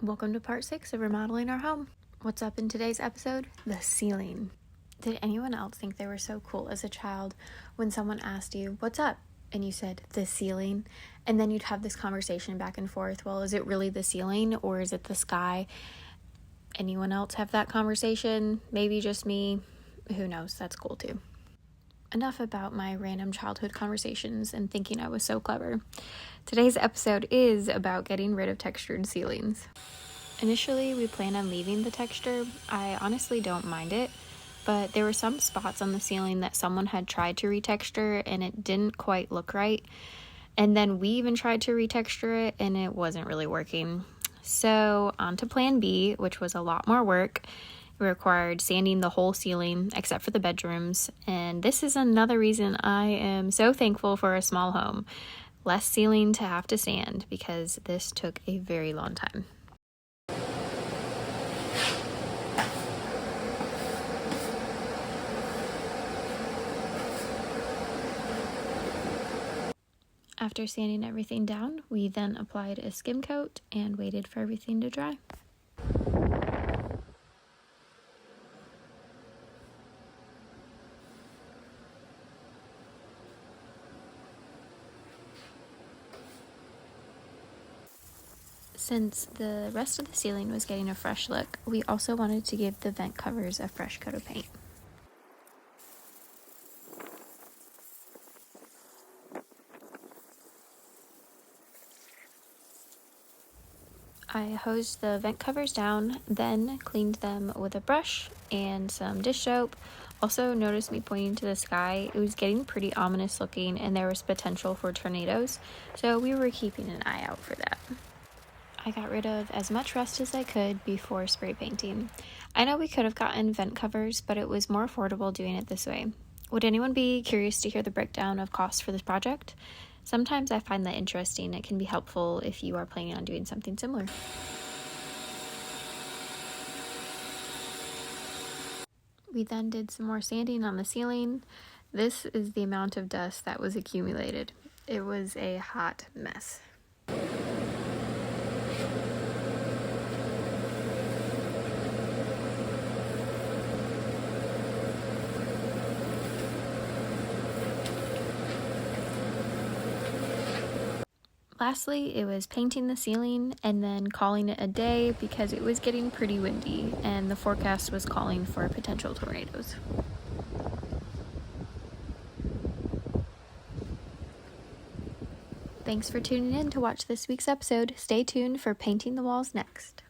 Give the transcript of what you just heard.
Welcome to part 6 of remodeling our home. What's up in today's episode? The ceiling. Did anyone else think they were so cool as a child when someone asked you, "What's up?" and you said, "The ceiling," and then you'd have this conversation back and forth, well, is it really the ceiling or is it the sky? Anyone else have that conversation? Maybe just me? Who knows? That's cool too. Enough about my random childhood conversations and thinking I was so clever. Today's episode is about getting rid of textured ceilings. Initially, we plan on leaving the texture. I honestly don't mind it, but there were some spots on the ceiling that someone had tried to retexture and it didn't quite look right. And then we even tried to retexture it and it wasn't really working. So on to plan B, which was a lot more work. It required sanding the whole ceiling except for the bedrooms. And this is another reason I am so thankful for a small home. Less ceiling to have to sand because this took a very long time. After sanding everything down, we then applied a skim coat and waited for everything to dry. Since the rest of the ceiling was getting a fresh look, we also wanted to give the vent covers a fresh coat of paint. I hosed the vent covers down, then cleaned them with a brush and some dish soap. Also noticed me pointing to the sky. It was getting pretty ominous looking and there was potential for tornadoes, so we were keeping an eye out for that. I got rid of as much rust as I could before spray painting. I know we could have gotten vent covers, but it was more affordable doing it this way. Would anyone be curious to hear the breakdown of costs for this project? Sometimes I find that interesting. It can be helpful if you are planning on doing something similar. We then did some more sanding on the ceiling. This is the amount of dust that was accumulated. It was a hot mess. Lastly, it was painting the ceiling and then calling it a day because it was getting pretty windy and the forecast was calling for potential tornadoes. Thanks for tuning in to watch this week's episode. Stay tuned for Painting the Walls next.